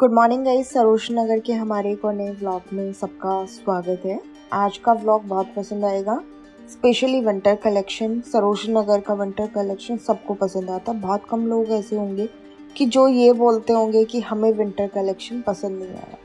Good morning guys, Saroj नगर के हमारे एक और नए व्लॉग में सबका स्वागत है। आज का व्लॉग बहुत पसंद आएगा, स्पेशली विंटर कलेक्शन। सरोज नगर का विंटर कलेक्शन सबको पसंद आता है। बहुत कम लोग ऐसे होंगे कि जो ये बोलते होंगे कि हमें विंटर कलेक्शन पसंद नहीं आया।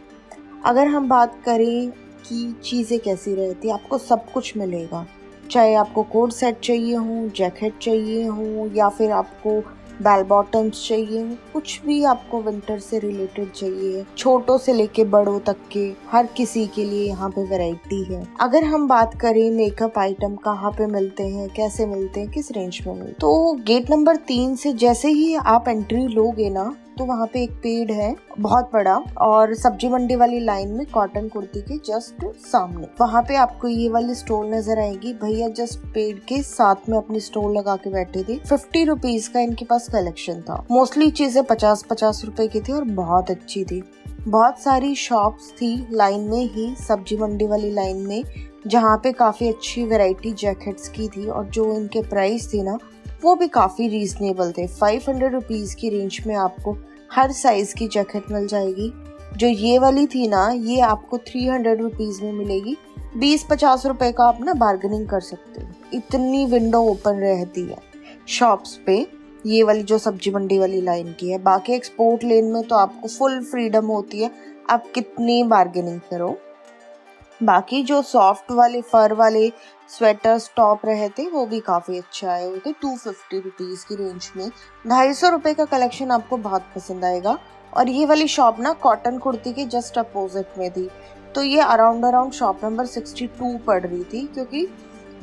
अगर हम बात करें कि चीज़ें कैसी रहती, आपको सब कुछ मिलेगा। चाहे आपको कोट सेट चाहिए हो, जैकेट चाहिए हो, या फिर आपको बेल बॉटम्स चाहिए हो, कुछ भी आपको विंटर से रिलेटेड चाहिए, छोटों से लेके बड़ों तक के हर किसी के लिए यहाँ पे वैरायटी है। अगर हम बात करें मेकअप आइटम कहाँ पे मिलते हैं, कैसे मिलते हैं, किस रेंज में मिलते हैं, तो गेट नंबर 3 से जैसे ही आप एंट्री लोगे ना, तो वहाँ पे एक पेड़ है बहुत बड़ा, और सब्जी मंडी वाली लाइन में कॉटन कुर्ती के जस्ट सामने वहाँ पे आपको ये वाली स्टोर नजर आएगी। भैया जस्ट पेड़ के साथ में अपनी स्टोर लगा के बैठे थे। 50 रुपीज का इनके पास कलेक्शन था। मोस्टली चीजें 50-50 रुपए की थी और बहुत अच्छी थी। बहुत सारी शॉप्स थी लाइन में ही, सब्जी मंडी वाली लाइन में, जहाँ पे काफी अच्छी वेराइटी जैकेट्स की थी, और जो इनके प्राइस थे ना वो भी काफी रीजनेबल थे। 500 रुपीज की रेंज में आपको हर साइज की जैकेट मिल जाएगी। जो ये वाली थी ना, ये आपको 300 रुपीज में मिलेगी। 20-50 रुपए का आप ना बार्गेनिंग कर सकते हो। इतनी विंडो ओपन रहती है शॉप्स पे, ये वाली जो सब्जी मंडी वाली लाइन की है। बाकी एक्सपोर्ट लेन में तो आपको फुल फ्रीडम होती है, आप कितनी बार्गेनिंग करो। बाकी जो सॉफ्ट वाले फर वाले स्वेटर्स टॉप रहे थे वो भी काफी अच्छे आए हुए थे। 250 रुपीज की रेंज में 250 रुपए का कलेक्शन आपको बहुत पसंद आएगा। और ये वाली शॉप ना कॉटन कुर्ती के जस्ट अपोजिट में थी, तो ये अराउंड शॉप नंबर 62 पड़ रही थी, क्योंकि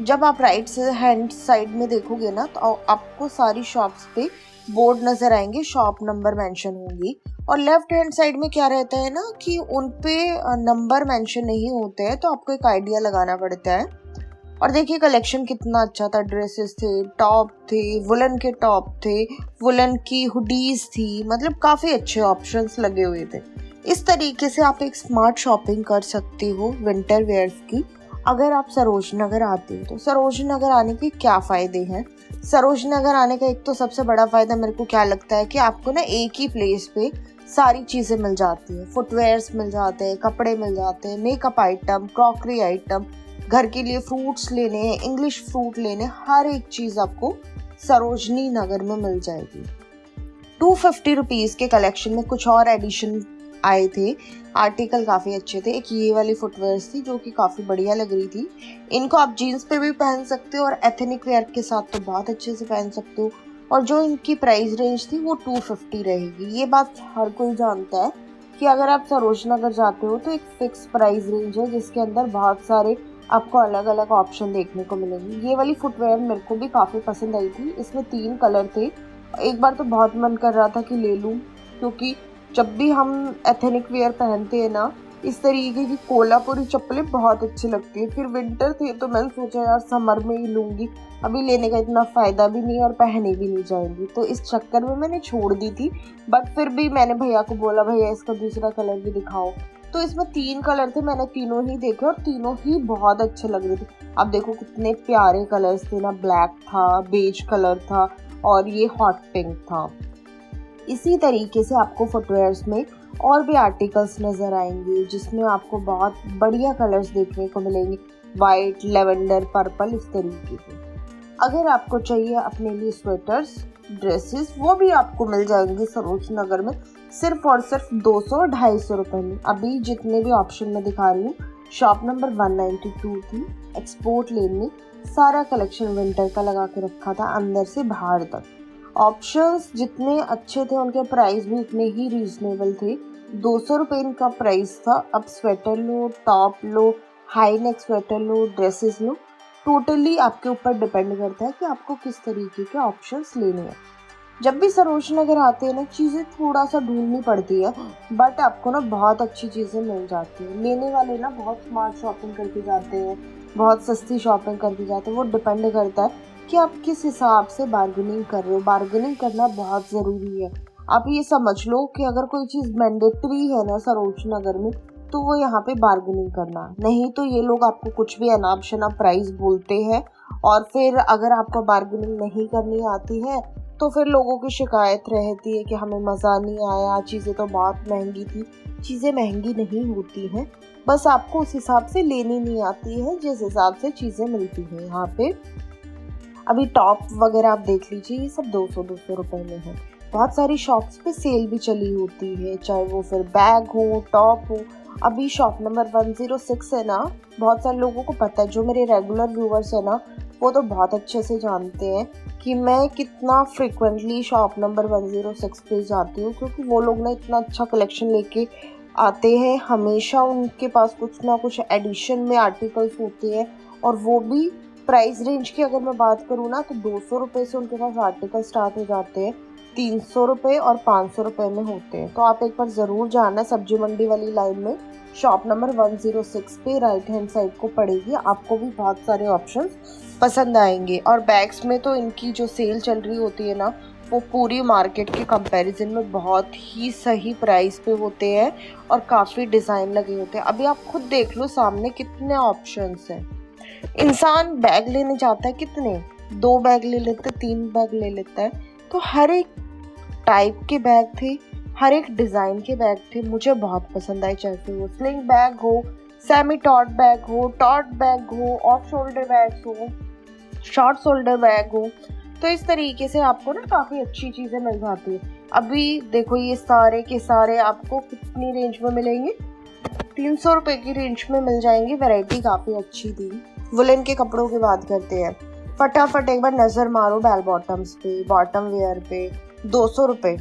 जब आप राइट हैंड साइड में देखोगे ना तो आपको सारी शॉप्स पे बोर्ड नजर आएंगे, शॉप नंबर मेंशन होंगी। और लेफ्ट हैंड साइड में क्या रहता है ना कि उन पे नंबर मेंशन नहीं होते हैं, तो आपको एक आइडिया लगाना पड़ता है। और देखिए कलेक्शन कितना अच्छा था। ड्रेसेस थे, टॉप थे, वुलन के टॉप थे, वुलन की हुडीज थी, मतलब काफी अच्छे ऑप्शंस लगे हुए थे। इस तरीके से आप एक स्मार्ट शॉपिंग कर सकते हो विंटर वेयर्स की। अगर आप सरोज नगर आते हो तो सरोज नगर आने के क्या फायदे हैं? सरोज नगर आने का एक तो सबसे बड़ा फायदा मेरे को क्या लगता है कि आपको ना एक ही प्लेस पे सारी चीजें मिल जाती है। फुटवेयर्स मिल जाते हैं, कपड़े मिल जाते हैं, मेकअप आइटम, क्रॉकरी आइटम, घर के लिए फ्रूट्स लेने हैं, इंग्लिश फ्रूट लेने, हर एक चीज आपको सरोजनी नगर में मिल जाएगी। 250 रुपीज के कलेक्शन में कुछ और एडिशन आए थे। आर्टिकल काफी अच्छे थे। एक ये वाली फुटवेयर्स थी जो कि काफी बढ़िया लग रही थी। इनको आप जीन्स पे भी पहन सकते हो और एथनिक वेयर के साथ तो बहुत अच्छे से पहन सकते हो। और जो इनकी प्राइस रेंज थी वो 250 रहेगी। ये बात हर कोई जानता है कि अगर आप सरोज नगर जाते हो तो एक फिक्स प्राइस रेंज है, जिसके अंदर बहुत सारे आपको अलग अलग ऑप्शन देखने को मिलेंगे। ये वाली फुटवेयर मेरे को भी काफी पसंद आई थी। इसमें 3 कलर थे। एक बार तो बहुत मन कर रहा था कि ले लूं, क्योंकि जब भी हम एथनिक वेयर पहनते हैं ना, इस तरीके की कोल्हापुरी चप्पलें बहुत अच्छी लगती है। फिर विंटर थे तो मैंने सोचा यार समर में ही लूंगी, अभी लेने का इतना फायदा भी नहीं और पहने भी नहीं जाएंगी, तो इस चक्कर में मैंने छोड़ दी थी। बट फिर भी मैंने भैया को बोला, भैया इसका दूसरा कलर भी दिखाओ। तो इसमें 3 कलर थे, मैंने तीनों ही देखे और तीनों ही बहुत अच्छे लग रहे थे। अब देखो कितने प्यारे कलर्स थे ना, ब्लैक था, बेज कलर था और ये हॉट पिंक था। इसी तरीके से आपको फुटवेयर्स में और भी आर्टिकल्स नजर आएंगे, जिसमें आपको बहुत बढ़िया कलर्स देखने को मिलेंगे, वाइट, लेवेंडर, पर्पल, इस तरीके के। अगर आपको चाहिए अपने लिए स्वेटर्स, ड्रेसेस, वो भी आपको मिल जाएंगे सरोज नगर में सिर्फ और सिर्फ 200-250 रुपए में। अभी जितने भी ऑप्शन में दिखा रही हूँ, शॉप नंबर 192 थी, एक्सपोर्ट लेन में सारा कलेक्शन विंटर का लगा के रखा था, अंदर से बाहर तक। ऑप्शंस जितने अच्छे थे उनके प्राइस भी उतने ही रीजनेबल थे। 200 रुपये इनका प्राइस था। अब स्वेटर लो, टॉप लो, हाई नेक स्वेटर लो, ड्रेसेस लो, टोटली आपके ऊपर डिपेंड करता है कि आपको किस तरीके के ऑप्शंस लेने हैं। जब भी सरोज नगर आते हैं ना, चीज़ें थोड़ा सा ढूंढनी पड़ती है, बट आपको ना बहुत अच्छी चीज़ें मिल जाती हैं। लेने वाले ना बहुत स्मार्ट शॉपिंग करके जाते हैं, बहुत सस्ती शॉपिंग करके जाते हैं। वो डिपेंड करता है कि आप किस हिसाब से बार्गेनिंग कर रहे हो। बार्गेनिंग करना बहुत ज़रूरी है। आप ये समझ लो कि अगर कोई चीज़ मैंडेटरी है ना सरोज नगर में, तो वो यहाँ पे बार्गेनिंग करना, नहीं तो ये लोग आपको कुछ भी अनाप शनाप प्राइस बोलते हैं। और फिर अगर आपको बार्गेनिंग नहीं करनी आती है तो फिर लोगों की शिकायत रहती है कि हमें मज़ा नहीं आया, चीज़ें तो बहुत महंगी थी। चीज़ें महंगी नहीं होती हैं, बस आपको उस हिसाब से लेनी नहीं आती है जिस हिसाब से चीज़ें मिलती हैं यहाँ पे। अभी टॉप वगैरह आप देख लीजिए, ये सब 200 रुपए में है। बहुत सारी शॉप्स पे सेल भी चली होती है, चाहे वो फिर बैग हो, टॉप हो। अभी शॉप नंबर 106 है ना, बहुत सारे लोगों को पता है, जो मेरे रेगुलर व्यूअर्स है ना, वो तो बहुत अच्छे से जानते हैं कि मैं कितना फ्रिक्वेंटली शॉप नंबर 106 पे जाती हूँ, क्योंकि वो लोग ना इतना अच्छा कलेक्शन लेके आते हैं। हमेशा उनके पास कुछ ना कुछ एडिशन में आर्टिकल्स होते हैं, और वो भी प्राइस रेंज की अगर मैं बात करूँ ना, तो 200 रुपये से उनके पास आर्टिकल स्टार्ट हो जाते हैं, 300 रुपये और 500 रुपये में होते हैं। तो आप एक बार ज़रूर जाना, सब्जी मंडी वाली लाइन में शॉप नंबर 106 पे राइट हैंड साइड को पड़ेगी। आपको भी बहुत सारे ऑप्शन पसंद आएंगे। और बैग्स में तो इनकी जो सेल चल रही होती है ना, वो पूरी मार्केट के कंपैरिजन में बहुत ही सही प्राइस पे होते हैं, और काफ़ी डिज़ाइन लगे होते हैं। अभी आप खुद देख लो सामने कितने ऑप्शंस हैं। इंसान बैग लेने जाता है कितने, 2 बैग ले लेता है, 3 बैग ले लेता है। तो हर एक टाइप के बैग थे, हर एक डिज़ाइन के बैग थे, मुझे बहुत पसंद आए। चाहे वो स्लिंग बैग हो, सेमी टॉट बैग हो, टॉट बैग हो, ऑफ शोल्डर बैग हो, शॉर्ट शोल्डर बैग हो, तो इस तरीके से आपको ना काफ़ी अच्छी चीज़ें मिल जाती है। अभी देखो ये सारे के सारे आपको कितनी रेंज में मिलेंगे, 300 रुपये की रेंज में मिल जाएंगे। वैरायटी काफ़ी अच्छी थी। वुलन के कपड़ों की बात करते हैं, फटाफट एक बार नज़र मारो बेल बॉटम्स पे, बॉटम वेयर पे। 200 रुपये,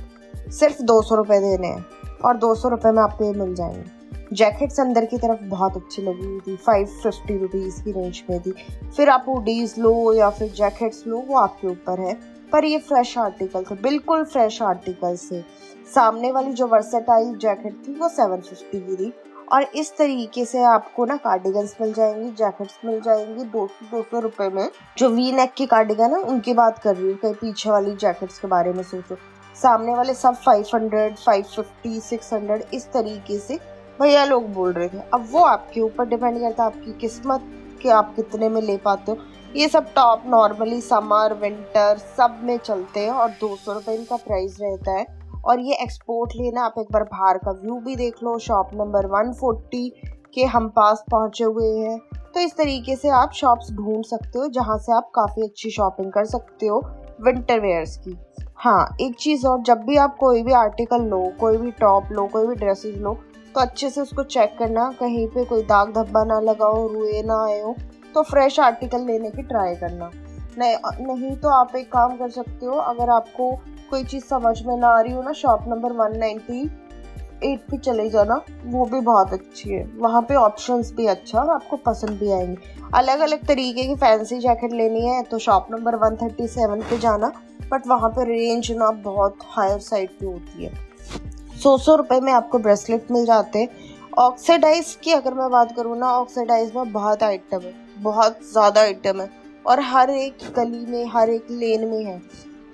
सिर्फ 200 रुपये देने हैं, और 200 रुपये में आपको ये मिल जाएंगे। जैकेट्स अंदर की तरफ बहुत अच्छी लगी हुई थी, 550 रुपीज़ की रेंज में थी। फिर आप हुडीज़ लो या फिर जैकेट्स लो, वो आपके ऊपर है, पर ये फ्रेश आर्टिकल थे, बिल्कुल फ्रेश आर्टिकल से। सामने वाली जो वर्सेटाइल जैकेट थी वो 750 की थी। और इस तरीके से आपको ना कार्डिगन्स मिल जाएंगी, जैकेट्स मिल जाएंगी 200 रुपये में। जो वी नेक की कार्डिगन है उनकी बात कर रही हूँ, कहीं पीछे वाली जैकेट्स के बारे में सोचो। सामने वाले सब 500, 550, 600 इस तरीके से भैया लोग बोल रहे थे। अब वो आपके ऊपर डिपेंड करता है, आपकी किस्मत कि आप कितने में ले पाते हो। ये सब टॉप नॉर्मली समर विंटर सब में चलते हैं, और 200 रुपये इनका प्राइस रहता है। और ये एक्सपोर्ट लेना, आप एक बार बाहर का व्यू भी देख लो। शॉप नंबर 140 के हम पास पहुंचे हुए हैं। तो इस तरीके से आप शॉप्स ढूंढ सकते हो जहां से आप काफ़ी अच्छी शॉपिंग कर सकते हो विंटर वेयर्स की। हाँ, एक चीज़ और, जब भी आप कोई भी आर्टिकल लो, कोई भी टॉप लो, कोई भी ड्रेसेस लो, तो अच्छे से उसको चेक करना, कहीं पे कोई दाग धब्बा ना लगा हो, रुए ना आए हो। तो फ्रेश आर्टिकल लेने की ट्राई करना। नहीं तो आप एक काम कर सकते हो, अगर आपको कोई चीज़ समझ में ना आ रही हो ना, शॉप नंबर 198 पे चले जाना, वो भी बहुत अच्छी है। वहाँ पे ऑप्शंस भी अच्छा और आपको पसंद भी आएंगे। अलग अलग तरीके की फैंसी जैकेट लेनी है तो शॉप नंबर 137 पे जाना, बट वहाँ पे रेंज ना बहुत हायर साइड पे होती है। 100 रुपये में आपको ब्रेसलेट मिल जाते हैं। ऑक्सीडाइज की अगर मैं बात करूँ ना, ऑक्सीडाइज में बहुत आइटम है, बहुत ज़्यादा आइटम है, और हर एक गली में, हर एक लेन में है।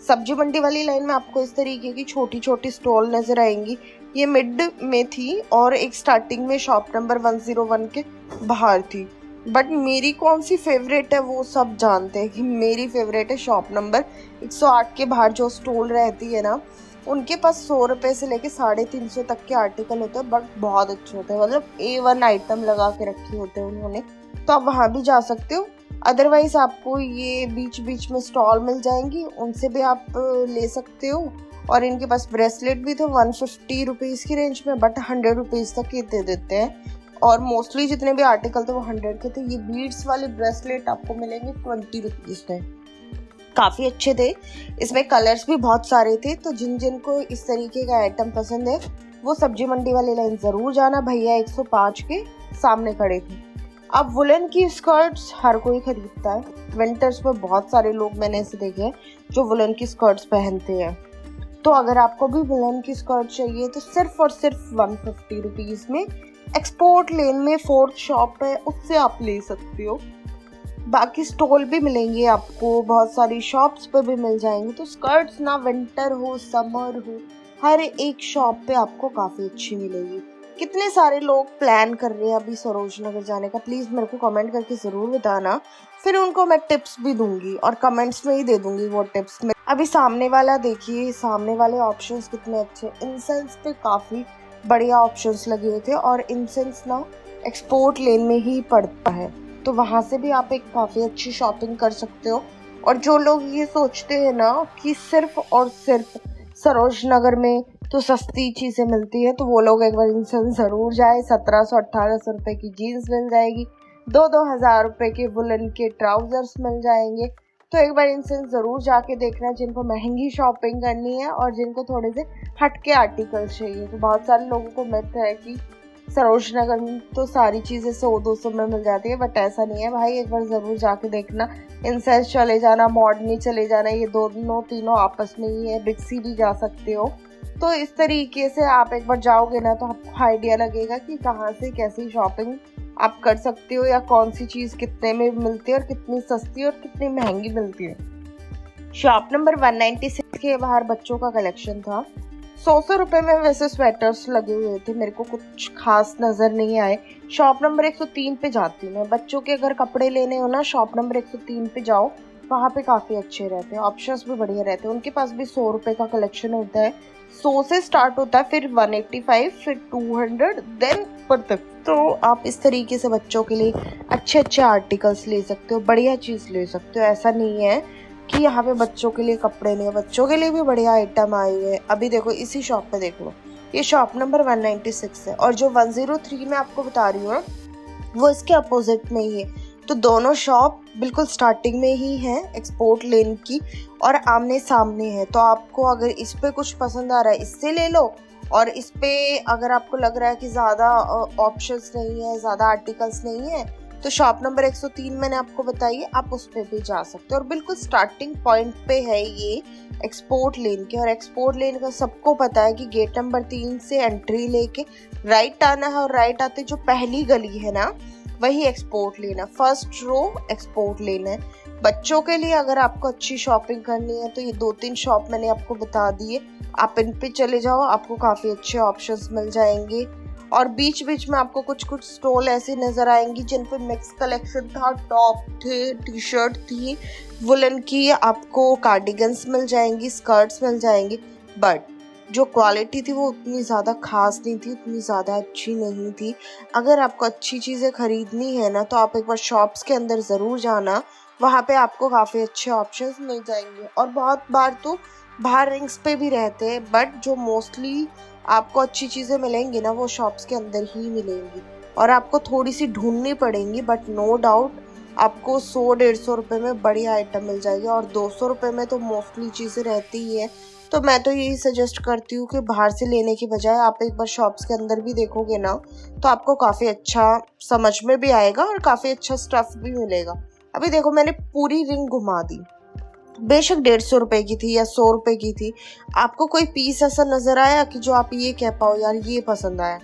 सब्जी मंडी वाली लाइन में आपको इस तरीके की छोटी छोटी स्टॉल नज़र आएंगी। ये मिड में थी, और एक स्टार्टिंग में शॉप नंबर 101 के बाहर थी। बट मेरी कौन सी फेवरेट है वो सब जानते हैं कि मेरी फेवरेट है शॉप नंबर 108 के बाहर जो स्टॉल रहती है ना, उनके पास 100 रुपये से लेके 350 तक के आर्टिकल होते हैं, बट बहुत अच्छे होते हैं। मतलब A1 आइटम लगा के रखे होते हैं उन्होंने, तो आप वहाँ भी जा सकते हो। अदरवाइज आपको ये बीच बीच में स्टॉल मिल जाएंगी, उनसे भी आप ले सकते हो। और इनके पास ब्रेसलेट भी थे 150 रुपीज़ की रेंज में, बट 100 रुपीज़ तक ये दे देते हैं। और मोस्टली जितने भी आर्टिकल थे वो 100 के थे। ये बीड्स वाले ब्रेसलेट आपको मिलेंगे 20 रुपीज़ में, काफ़ी अच्छे थे। इसमें कलर्स भी बहुत सारे थे। तो जिन जिन को इस तरीके का आइटम पसंद है वो सब्जी मंडी वाली लाइन ज़रूर जाना। भैया 105 के सामने खड़े थे। अब वुलन की स्कर्ट्स हर कोई खरीदता है। विंटर्स में बहुत सारे लोग मैंने ऐसे देखे हैं जो वुलन की स्कर्ट्स पहनते हैं। तो अगर आपको भी वुलन की स्कर्ट चाहिए तो सिर्फ और सिर्फ 150 रुपीज़ में एक्सपोर्ट लेन में 4th शॉप है, उससे आप ले सकते हो। बाकी स्टॉल भी मिलेंगे आपको, बहुत सारी शॉप्स पे भी मिल जाएंगे। तो स्कर्ट्स ना विंटर हो समर हो, हर एक शॉप पे आपको काफ़ी अच्छी मिलेगी। कितने सारे लोग प्लान कर रहे हैं अभी सरोज नगर जाने का, प्लीज़ मेरे को कमेंट करके ज़रूर बताना, फिर उनको मैं टिप्स भी दूंगी और कमेंट्स में ही दे दूंगी वो टिप्स। अभी सामने वाला देखिए, सामने वाले ऑप्शंस कितने अच्छे। इंसेंस पे काफ़ी बढ़िया ऑप्शंस लगे हुए थे और इंसेंस ना एक्सपोर्ट लेन में ही पड़ता है, तो वहाँ से भी आप एक काफ़ी अच्छी शॉपिंग कर सकते हो। और जो लोग ये सोचते हैं ना कि सिर्फ और सिर्फ सरोज नगर में तो सस्ती चीज़ें मिलती है, तो वो लोग एक बार इंसेंस ज़रूर जाए। 1700-1800 रुपये की जीन्स मिल जाएगी, 2-2 हज़ार रुपये के वुलन के ट्राउजर्स मिल जाएंगे। तो एक बार इनसे ज़रूर जाके देखना जिनको महंगी शॉपिंग करनी है और जिनको थोड़े से हटके आर्टिकल चाहिए। तो बहुत सारे लोगों को मिथ है कि सरोज नगर में तो सारी चीज़ें 100-200 में मिल जाती है, बट ऐसा नहीं है भाई। एक बार ज़रूर जाके देखना। इंसेंस चले जाना, मॉडर्नी चले जाना, ये दोनों तीनों आपस में ही है। बिक्सी भी जा सकते हो। तो इस तरीके से आप एक बार जाओगे ना तो आपको आइडिया लगेगा कि कहाँ से कैसी शॉपिंग आप कर सकते हो या कौन सी चीज़ कितने में मिलती है और कितनी सस्ती और कितनी महंगी मिलती है। शॉप नंबर 196 के बाहर बच्चों का कलेक्शन था। 100 रुपये में वैसे स्वेटर्स लगे हुए थे, मेरे को कुछ खास नज़र नहीं आए। शॉप नंबर 103 पे जाती हूँ मैं। बच्चों के अगर कपड़े लेने हो ना, शॉप नंबर 103 पे जाओ, वहाँ पे काफ़ी अच्छे रहते हैं, ऑप्शंस भी बढ़िया रहते हैं। उनके पास भी 100 रुपये का कलेक्शन होता है। 100 से स्टार्ट होता है, फिर 185, फिर 200, देन ऊपर तक। तो आप इस तरीके से बच्चों के लिए अच्छे अच्छे आर्टिकल्स ले सकते हो, बढ़िया चीज़ ले सकते हो। ऐसा नहीं है कि यहाँ पे बच्चों के लिए कपड़े नहीं है, बच्चों के लिए भी बढ़िया आइटम आए हुए हैं। अभी देखो इसी शॉप पे देख लो, ये शॉप नंबर 196 है और जो 103 में आपको बता रही हूँ वो इसके अपोजिट में ही है। तो दोनों शॉप बिल्कुल स्टार्टिंग में ही है एक्सपोर्ट लेन की और आमने सामने है। तो आपको अगर इस पे कुछ पसंद आ रहा है इससे ले लो, और इस पे अगर आपको लग रहा है कि ज़्यादा ऑप्शंस नहीं है, ज़्यादा आर्टिकल्स नहीं है, तो शॉप नंबर 103 मैंने आपको बताई है, आप उस पे भी जा सकते हो। और बिल्कुल स्टार्टिंग पॉइंट पे है ये एक्सपोर्ट लेन के। और एक्सपोर्ट लेन का सबको पता है कि गेट नंबर 3 से एंट्री लेके राइट आना है और राइट आते जो पहली गली है ना, वही एक्सपोर्ट लेन है। फर्स्ट रो एक्सपोर्ट लेन है। बच्चों के लिए अगर आपको अच्छी शॉपिंग करनी है तो ये 2-3 शॉप मैंने आपको बता दिए, आप इन पे चले जाओ, आपको काफ़ी अच्छे ऑप्शंस मिल जाएंगे। और बीच बीच में आपको कुछ कुछ स्टॉल ऐसे नज़र आएंगी जिन पे मिक्स कलेक्शन था, टॉप थे, टी शर्ट थी, वुलन की, आपको कार्डिगन्स मिल जाएंगी, स्कर्ट्स मिल जाएंगी। बट जो क्वालिटी थी वो उतनी ज़्यादा खास नहीं थी, उतनी ज़्यादा अच्छी नहीं थी। अगर आपको अच्छी चीज़ें खरीदनी है ना तो आप एक बार शॉप्स के अंदर ज़रूर जाना, वहाँ पे आपको काफ़ी अच्छे ऑप्शंस मिल जाएंगे। और बहुत बार तो बाहर रिंग्स पे भी रहते हैं, बट जो मोस्टली आपको अच्छी चीज़ें मिलेंगी ना वो शॉप्स के अंदर ही मिलेंगी और आपको थोड़ी सी ढूंढनी पड़ेंगी। बट नो डाउट आपको 100-150 रुपये में बढ़िया आइटम मिल जाएगी और 200 रुपये में तो मोस्टली चीज़ें रहती ही है। तो मैं तो यही सजेस्ट करती हूँ कि बाहर से लेने की बजाय आप एक बार शॉप्स के अंदर भी देखोगे ना तो आपको काफ़ी अच्छा समझ में भी आएगा और काफ़ी अच्छा स्टफ भी मिलेगा। अभी देखो मैंने पूरी रिंग घुमा दी, बेशक 150 रुपये की थी या 100 रुपये की थी, आपको कोई पीस ऐसा नज़र आया कि जो आप ये कह पाओ यार ये पसंद आया?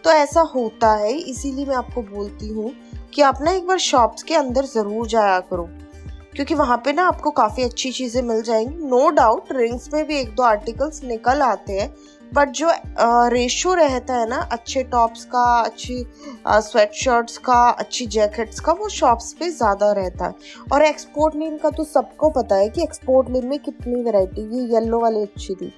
तो ऐसा होता है, इसीलिए मैं आपको बोलती हूँ कि आप ना एक बार शॉप्स के अंदर ज़रूर जाया करो, क्योंकि वहाँ पे ना आपको काफ़ी अच्छी चीज़ें मिल जाएंगी। नो डाउट रिंग्स में भी 1-2 आर्टिकल्स निकल आते हैं, बट जो रेशो रहता है ना अच्छे टॉप्स का, अच्छी स्वेट शर्ट्स का, अच्छी जैकेट्स का, वो शॉप्स पे ज़्यादा रहता है। और एक्सपोर्ट लेन का तो सबको पता है कि एक्सपोर्ट लेन में कितनी वैरायटी। ये येलो वाली अच्छी थी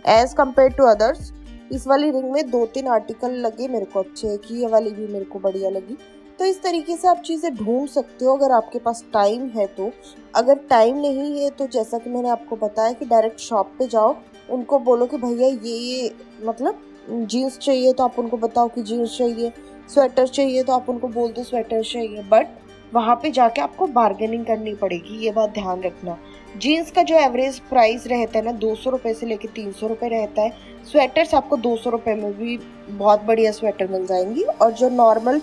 एज़ कम्पेयर टू अदर्स। इस वाली रिंग में 2-3 आर्टिकल लगे मेरे को अच्छे, कि ये वाली भी मेरे को बढ़िया लगी। तो इस तरीके से आप चीज़ें ढूंढ सकते हो अगर आपके पास टाइम है तो। अगर टाइम नहीं है तो जैसा कि मैंने आपको बताया कि डायरेक्ट शॉप पे जाओ, उनको बोलो कि भैया ये मतलब जीन्स चाहिए तो आप उनको बताओ कि जीन्स चाहिए, स्वेटर चाहिए तो आप उनको बोल दो स्वेटर चाहिए। बट वहाँ पे जाके आपको बार्गेनिंग करनी पड़ेगी, ये बात ध्यान रखना। जीन्स का जो एवरेज प्राइस रहता है ना 200 रुपये से लेकर 300 रुपये रहता है। स्वेटर्स आपको 200 रुपये में भी बहुत बढ़िया स्वेटर मिल जाएंगी और जो नॉर्मल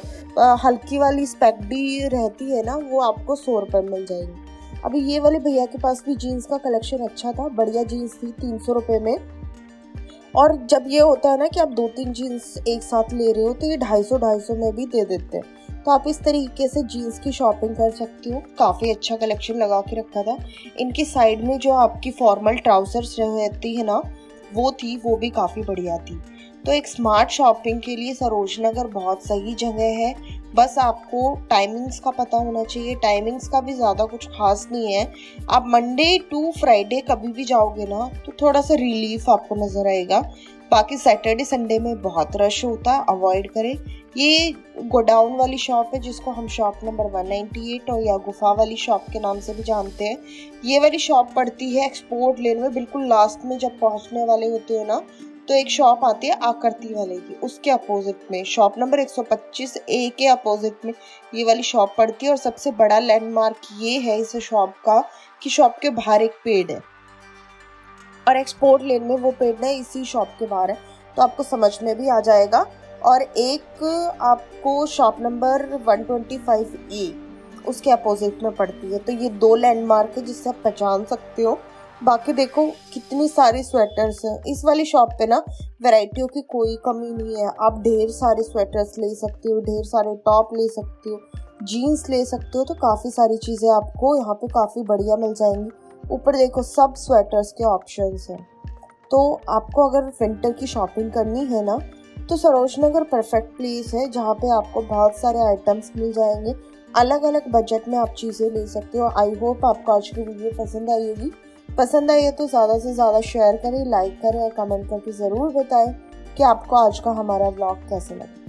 हल्की वाली स्पेक्डी रहती है ना वो आपको 100 रुपये में मिल जाएंगी। अभी ये वाले भैया के पास भी जीन्स का कलेक्शन अच्छा था, बढ़िया जीन्स थी 300 रुपये में। और जब ये होता है ना कि आप 2-3 जीन्स एक साथ ले रहे हो तो ये 250-250 में भी दे देते हैं। तो आप इस तरीके से जीन्स की शॉपिंग कर सकती हो। काफ़ी अच्छा कलेक्शन लगा के रखा था। इनकी साइड में जो आपकी फॉर्मल ट्राउजर्स रहती है ना वो थी, वो भी काफ़ी बढ़िया थी। तो एक स्मार्ट शॉपिंग के लिए सरोज नगर बहुत सही जगह है। बस आपको टाइमिंग्स का पता होना चाहिए। टाइमिंग्स का भी ज़्यादा कुछ खास नहीं है। आप मंडे टू फ्राइडे कभी भी जाओगे ना तो थोड़ा सा रिलीफ आपको नज़र आएगा। बाकी सैटरडे संडे में बहुत रश होता है, अवॉइड करें। ये गोडाउन वाली शॉप है जिसको हम शॉप नंबर 198 और या गुफा वाली शॉप के नाम से भी जानते हैं। ये वाली शॉप पड़ती है एक्सपोर्ट लेन में, बिल्कुल लास्ट में जब पहुंचने वाले होते हो ना तो एक शॉप आती है आकृति वाले की, उसके अपोजिट में शॉप नंबर 125A के अपोजिट में ये वाली शॉप पड़ती है। और सबसे बड़ा लैंडमार्क ये है इस शॉप का कि शॉप के बाहर एक पेड़ है और एक्सपोर्ट लेन में वो पेड़ है इसी शॉप के बाहर है, तो आपको समझ में भी आ जाएगा। और एक आपको शॉप नंबर 125A उसके अपोजिट में पड़ती है। तो ये दो लैंडमार्क है जिससे आप पहचान सकते हो। बाकी देखो कितनी सारी स्वेटर्स हैं इस वाली शॉप पे ना, वैरायटियों की कोई कमी नहीं है। आप ढेर सारे स्वेटर्स ले सकते हो, ढेर सारे टॉप ले सकते हो, जीन्स ले सकते हो। तो काफ़ी सारी चीज़ें आपको यहाँ पे काफ़ी बढ़िया मिल जाएंगी। ऊपर देखो सब स्वेटर्स के ऑप्शंस हैं। तो आपको अगर विंटर की शॉपिंग करनी है ना तो सरोज नगर परफेक्ट प्लेस है जहाँ पे आपको बहुत सारे आइटम्स मिल जाएंगे। अलग अलग बजट में आप चीज़ें ले सकते हो। आई होप आपको आज की वीडियो पसंद आई होगी। पसंद आई है तो ज़्यादा से ज़्यादा शेयर करें, लाइक करें और कमेंट करके ज़रूर बताएं कि आपको आज का हमारा व्लॉग कैसे लगा।